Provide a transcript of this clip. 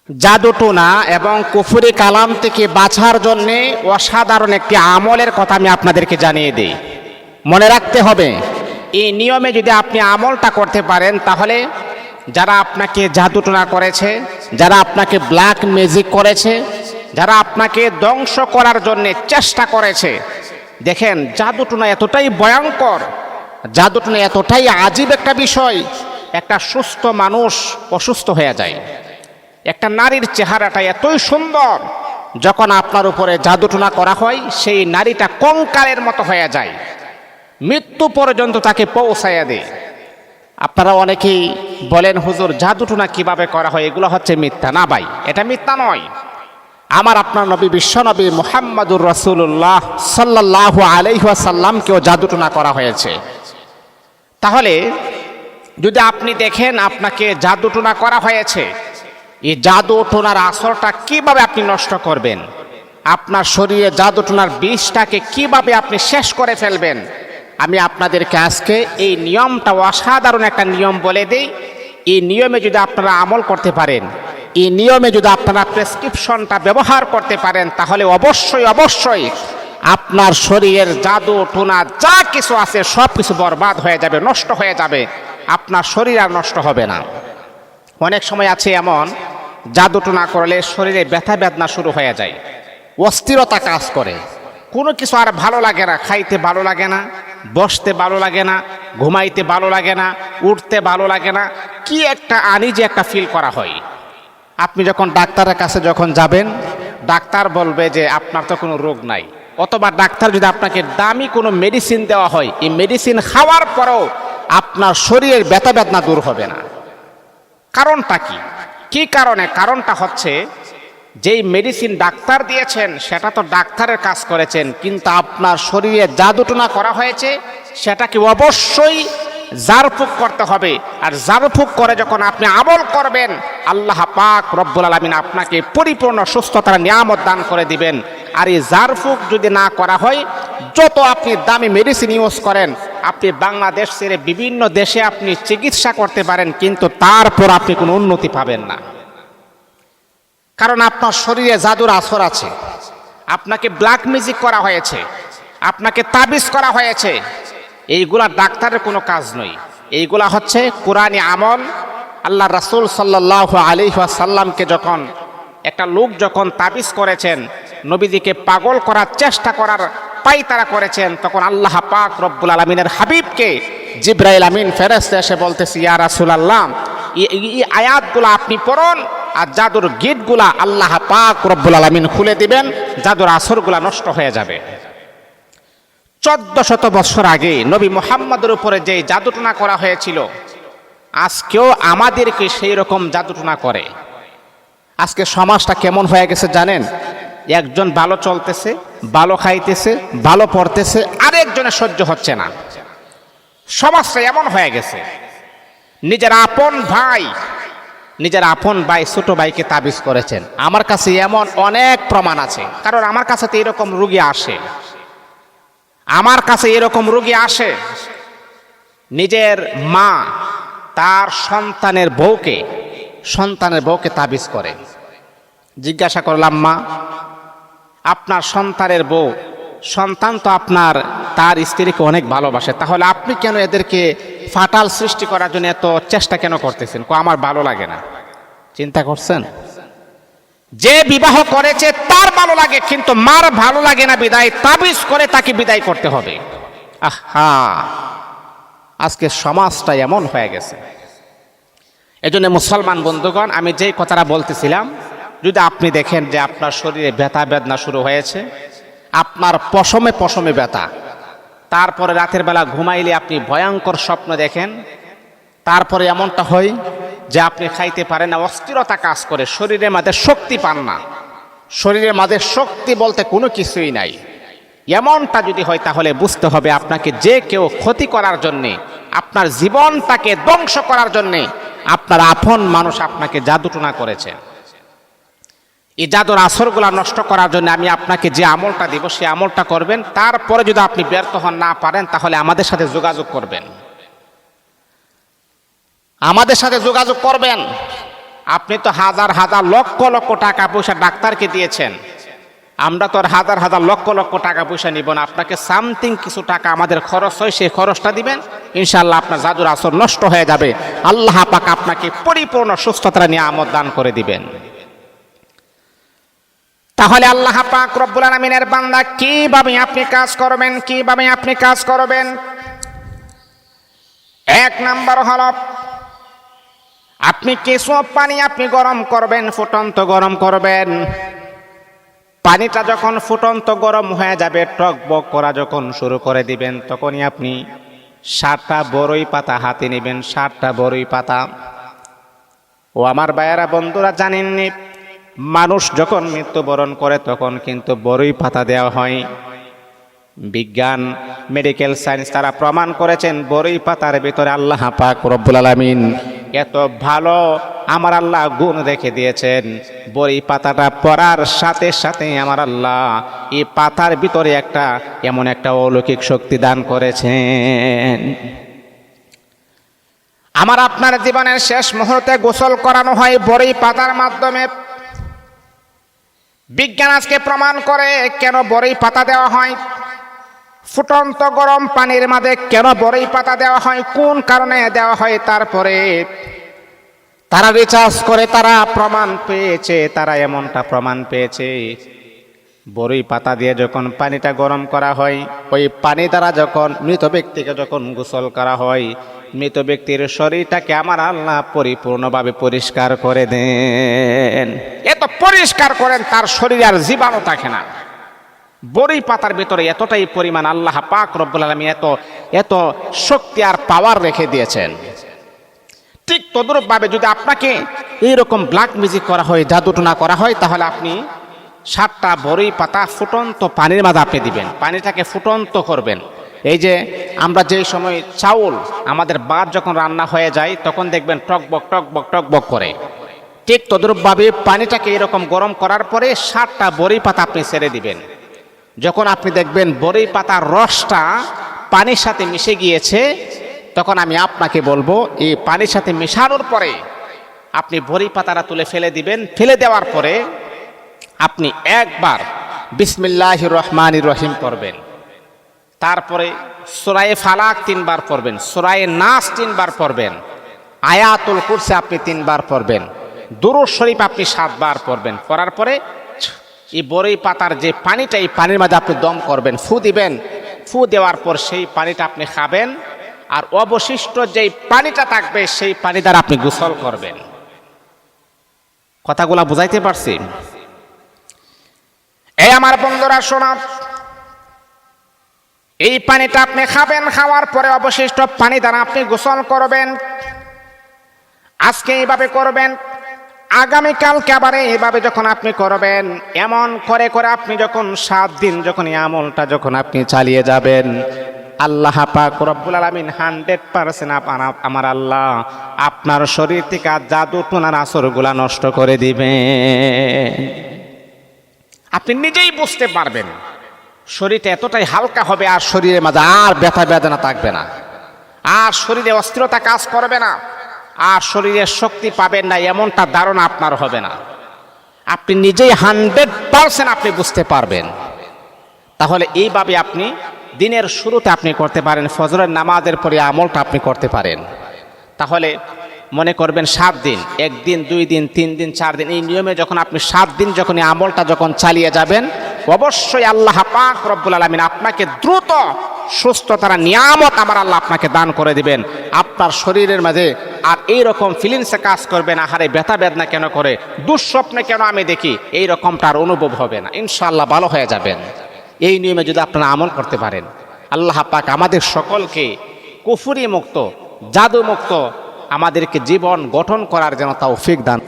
জাদুটোনা এবং কুফরি কালাম থেকে বাঁচার জন্য অসাধারণ একটি আমলের কথা আমি আপনাদেরকে জানিয়ে দিই। মনে রাখতে হবে, এই নিয়মে যদি আপনি আমলটা করতে পারেন তাহলে যারা আপনাকে জাদুটোনা করেছে, যারা আপনাকে ব্ল্যাক ম্যাজিক করেছে, যারা আপনাকে ধ্বংস করার জন্য চেষ্টা করেছে, দেখেন জাদুটোনা এতটাই ভয়ঙ্কর, জাদুটোনা এতটাই আজীব একটা বিষয়। একটা সুস্থ মানুষ অসুস্থ হয়ে যায়। একটা নারীর চেহারাটা এতই সুন্দর, যখন আপনার উপরে জাদুটোনা করা হয় সেই নারীটা কঙ্কালের মতো হয়ে যায়, মৃত্যু পর্যন্ত তাকে পৌঁছাইয়া দেয়। আপনারা অনেকেই বলেন, হুজুর জাদুটোনা কিভাবে করা হয়, এগুলো হচ্ছে মিথ্যা। না ভাই, এটা মিথ্যা নয়। আমার আপনার নবী বিশ্বনবী মুহাম্মদুর রাসূলুল্লাহ সাল্লাল্লাহু আলাইহি ওয়াসাল্লামকেও জাদুটোনা করা হয়েছে। তাহলে যদি আপনি দেখেন আপনাকে জাদুটোনা করা হয়েছে, এই জাদুটোনার আসরটা কিভাবে আপনি নষ্ট করবেন, আপনার শরীরে জাদুটোনার বিষটাকে কিভাবে আপনি শেষ করে ফেলবেন, আমি আপনাদেরকে আজকে এই নিয়মটা, অসাধারণ একটা নিয়ম বলে দিই। এই নিয়মে যদি আপনারা আমল করতে পারেন, এই নিয়মে যদি আপনারা প্রেসক্রিপশনটা ব্যবহার করতে পারেন, তাহলে অবশ্যই অবশ্যই আপনার শরীরের জাদুটোনা যা কিছু আছে সব কিছু বরবাদ হয়ে যাবে, নষ্ট হয়ে যাবে। আপনার শরীর আর নষ্ট হবে না। অনেক সময় আছে এমন, জাদুটোনা করলে শরীরে ব্যথা বেদনা শুরু হয়ে যায়, অস্থিরতা কাজ করে, কোনো কিছু আর ভালো লাগে না, খাইতে ভালো লাগে না, বসতে ভালো লাগে না, ঘুমাইতে ভালো লাগে না, উঠতে ভালো লাগে না, কি একটা আনইজি একটা ফিল করা হয়। আপনি যখন ডাক্তারের কাছে যখন যাবেন, ডাক্তার বলবে যে আপনার তো কোনো রোগ নাই, অথবা ডাক্তার যদি আপনাকে দামি কোনো মেডিসিন দেওয়া হয়, এই মেডিসিন খাওয়ার পরেও আপনার শরীরের ব্যথা বেদনা দূর হবে না। কারণটা কি? কি কারণে? কারণটা হচ্ছে, যেই মেডিসিন ডাক্তার দিয়েছেন সেটা তো ডাক্তারের কাজ করেছেন, কিন্তু আপনার শরীরে জাদুটোনা করা হয়েছে সেটাকে অবশ্যই জারফুক করতে হবে। আর জারফুক করে যখন আপনি আমল করবেন, আল্লাহ পাক রব্বুল আলামিন আপনাকে পরিপূর্ণ সুস্থতার নিয়ামত দান করে দিবেন। আর এই জারফুক যদি না করা হয়, যত আপনি দামি মেডিসিন ইউজ করেন, আপনি বাংলাদেশ ছেড়ে বিভিন্ন দেশে আপনি চিকিৎসা করতে পারেন, কিন্তু তারপর আপনি কোনো উন্নতি পাবেন না। কারণ আপনার শরীরে জাদুর আসর আছে, আপনাকে ব্ল্যাক ম্যাজিক করা হয়েছে, আপনাকে তাবিজ করা হয়েছে। এইগুলা ডাক্তারের কোনো কাজ নয়, এইগুলা হচ্ছে কোরআনী আমল। আল্লাহ রাসূল সাল্লাল্লাহু আলাইহি ওয়াসাল্লামকে যখন একটা লোক যখন তাবিজ করেছেন, নবীজিকে পাগল করার চেষ্টা করার পায়তারা করেছেন, তখন আল্লাহ পাক রব্বুল আলামিনের হাবিবকে জিবরাইল আমিন ফেরেশতা এসে বলতেছে, ইয়া রাসূলুল্লাহ, এই আয়াতগুলো আপনি পড়ুন, আর জাদুর গিটগুলা আল্লাহ পাক রব্বুল আলামিন খুলে দিবেন, জাদুর আসরগুলা নষ্ট হয়ে যাবে। 1400 বছর আগে নবী মুহাম্মদের উপরে যে জাদুটোনা করা হয়েছিল, আজকেও আমাদেরকে সেই রকম জাদুটোনা করে। আজকে সমাজটা কেমন হয়ে গেছে জানেন? একজন ভালো চলতেছে, ভালো খাইতেছে, ভালো পড়তেছে, আরেকজনের সহ্য হচ্ছে না। সমাজটা এমন হয়ে গেছে, নিজের আপন ভাই ছোট ভাইকে তাবিজ করেছেন। আমার কাছে এমন অনেক প্রমাণ আছে, কারণ আমার কাছে তো এরকম রোগী আসে, আমার কাছে এরকম রোগী আসে। নিজের মা তার সন্তানের বউকে তাবিজ করে। জিজ্ঞাসা করলাম, মা, আপনার সন্তানের বউ, সন্তান তো তার স্ত্রীকে অনেক ভালোবাসে, তাহলে আপনি কেন এদেরকে ফাটাল সৃষ্টি করার জন্য এত চেষ্টা কেন করতেছেন? আমার ভালো লাগে না। চিন্তা করছেন? যে বিবাহ করেছে তার ভালো লাগে, কিন্তু মার ভালো লাগে না বিদায় তাবিজ করে তাকে বিদায় করতে হবে। আহা, আজকে সমাজটা এমন হয়ে গেছে। এজন্য মুসলমান বন্ধুগণ, আমি যেই কথাটা বলতেছিলাম, যদি আপনি দেখেন যে আপনার শরীরে ব্যথা বেদনা শুরু হয়েছে, আপনার পশমে ব্যথা, তারপরে রাতের বেলা ঘুমাইলে আপনি ভয়ঙ্কর স্বপ্ন দেখেন, তারপরে এমনটা হয় যে আপনি খাইতে পারেন না, অস্থিরতা কাজ করে, শরীরের মাঝে শক্তি পান না, শরীরের মাঝে শক্তি বলতে কোনো কিছুই নাই, এমনটা যদি হয় তাহলে বুঝতে হবে আপনাকে যে কেউ ক্ষতি করার জন্যে, আপনার জীবনটাকে ধ্বংস করার জন্যে আপনার আপন মানুষ আপনাকে জাদুটোনা করেছে। এই জাদুর আসরগুলা নষ্ট করার জন্য আমি আপনাকে যে আমলটা দিব সেই আমলটা করবেন। তারপরে যদি আপনি ব্যর্থ হন, না পারেন, তাহলে আমাদের সাথে যোগাযোগ করবেন, আপনি তো হাজার হাজার লক্ষ লক্ষ টাকা পয়সা ডাক্তারকে দিয়েছেন, আমরা তো আর হাজার হাজার লক্ষ লক্ষ টাকা পয়সা নিব না। আপনাকে সামথিং কিছু টাকা আমাদের খরচ হয়, সেই খরচটা দিবেন, ইনশাআল্লাহ আপনার জাদুর আসর নষ্ট হয়ে যাবে। আল্লাহ পাক আপনাকে পরিপূর্ণ সুস্থতার নিয়ামত দান করে দিবেন। তাহলে আল্লাহ পাক রব্বুল আলামিনের বান্দা কিভাবে আপনি কাজ করবেন, কিভাবে আপনি কাজ করবেন? এক নাম্বার হলো আপনি কিছু পানি আপনি গরম করবেন, ফুটন্ত গরম করবেন। পানিটা যখন ফুটন্ত গরম হয়ে যাবে, টকবক করা যখন শুরু করে দিবেন, তখনই আপনি 7টা বড়ই পাতা হাতে নেবেন, 7টা বড়ই পাতা। ও আমার ভাইয়েরা বন্ধুরা, জানেননি মানুষ যখন মৃত্যুবরণ করে তখন কিন্তু বড়ই পাতা দেওয়া হয়। বিজ্ঞান, মেডিকেল সায়েন্স তারা প্রমাণ করেছেন বড়ই পাতার ভিতরে আল্লাহ পাক রব্বুল আলামিন এত ভালো আমার আল্লাহ গুণ রেখে দিয়েছেন। বড়ই পাতাটা পড়ার সাথে সাথে আমার আল্লাহ এই পাতার ভিতরে এমন একটা অলৌকিক শক্তি দান করেছেন। আমার আপনার জীবনের শেষ মুহূর্তে গোসল করানো হয় বড়ই পাতার মাধ্যমে। বিজ্ঞান আজকে প্রমাণ করে কেন বড়ই পাতা দেওয়া হয়, ফুটন্ত গরম পানির মাঝে কেন বড়ই পাতা দেওয়া হয়, কোন কারণে দেওয়া হয়। তারপরে তারা রিসার্চ করে তারা প্রমাণ পেয়েছে, তারা এমনটা প্রমাণ পেয়েছে বড়ই পাতা দিয়ে যখন পানিটা গরম করা হয়, ওই পানি দ্বারা যখন মৃত ব্যক্তিকে যখন গোসল করা হয়, মৃত ব্যক্তির শরীরটাকে আমার আল্লাহ পরিপূর্ণভাবে পরিষ্কার করে দেন। এত পরিষ্কার করেন তার শরীরে আর জীবাণু থাকে না। বড়ই পাতার ভিতরে এতটাই পরিমাণ আল্লাহ পাক রব্বুল আলামিন এত শক্তি আর পাওয়ার রেখে দিয়েছেন। ঠিক তদ্রূপভাবে যদি আপনাকে এইরকম ব্ল্যাক ম্যাজিক করা হয়, জাদুটনা করা হয়, তাহলে আপনি 7টা বড়ই পাতা ফুটন্ত পানির মাঝে আপনি দিবেন, পানিটাকে ফুটন্ত করবেন। এই যে আমরা যে সময় চাউল আমাদের ভাত যখন রান্না হয়ে যায় তখন দেখবেন টকবক টকবক টকবক করে, ঠিক তদ্রূপভাবে পানিটাকে এরকম গরম করার পরে 7টা বড়ই পাতা আপনি ছেড়ে দিবেন। যখন আপনি দেখবেন বড়ই পাতার রসটা পানির সাথে মিশে গিয়েছে, তখন আমি আপনাকে বলবো এই পানির সাথে মেশানোর পরে আপনি বড়ই পাতাটা তুলে ফেলে দিবেন। ফেলে দেওয়ার পরে আপনি একবার বিসমিল্লাহির রহমানির রহিম পড়বেন, তারপরে সূরা ফালাক 3 বার পড়বেন, সূরা নাস 3 বার পড়বেন, আয়াতুল কুরসি আপনি 3 বার পড়বেন, দুরূদ শরীফ আপনি 7 বার পড়বেন। পড়ার পরে এই বড়ই পাতার যে পানিটা, এই পানির মধ্যে আপনি দম করবেন, ফু দিবেন। ফু দেওয়ার পর সেই পানিটা আপনি খাবেন, আর অবশিষ্ট যেই পানিটা থাকবে সেই পানি দ্বারা আপনি গোসল করবেন। কথাগুলা বুঝাইতে পারছি? এই আমার বন্ধুরা শোনা, এই পানিটা আপনি খাবেন, খাওয়ার পরে অবশিষ্ট পানি দ্বারা আপনি গোসল করবেন। আজকে এইভাবে করবেন, আগামীকালকে আবার এইভাবে যখন আপনি করবেন, এমন করে করে আপনি যখন 7 দিন যখন এই আমলটা যখন আপনি চালিয়ে যাবেন, আল্লাহ পাক রব্বুল আলামিন 100% আমার আল্লাহ আপনার শরীর থেকে জাদু টুনার আসরগুলা নষ্ট করে দিবেন। আপনি নিজেই বুঝতে পারবেন শরীরটা এতটাই হালকা হবে, আর শরীরের মাঝে আর ব্যথা বেদনা থাকবে না, আর শরীরে অস্থিরতা কাজ করবে না, আর শরীরের শক্তি পাবেন না, এমনটা ধারণা আপনার হবে না। আপনি নিজেই 100% আপনি বুঝতে পারবেন। তাহলে এইভাবে আপনি দিনের শুরুতে আপনি করতে পারেন, ফজরের নামাজের পরে আমলটা আপনি করতে পারেন। তাহলে মনে করবেন 7 দিন, 1 দিন 2 দিন 3 দিন 4 দিন, এই নিয়মে যখন আপনি 7 দিন যখন এই আমলটা যখন চালিয়ে যাবেন, অবশ্যই আল্লাহ পাক রব্বুল আলামিন আপনাকে দ্রুত সুস্থতার নিয়ামত আমার আল্লাহ আপনাকে দান করে দিবেন। আপনার শরীরের মাঝে আর এইরকম ফিলিংসে কাজ করবে না, আহারে ব্যথা বেদনা কেন করে, দুঃস্বপ্নে কেন আমি দেখি, এই রকমটা আর অনুভব হবে না, ইনশাআল্লাহ ভালো হয়ে যাবেন। এই নিয়মে যদি আপনারা আমল করতে পারেন, আল্লাহ পাক আমাদের সকলকে কুফরি মুক্ত, জাদু মুক্ত আমাদেরকে জীবন গঠন করার জন্য তৌফিক দান।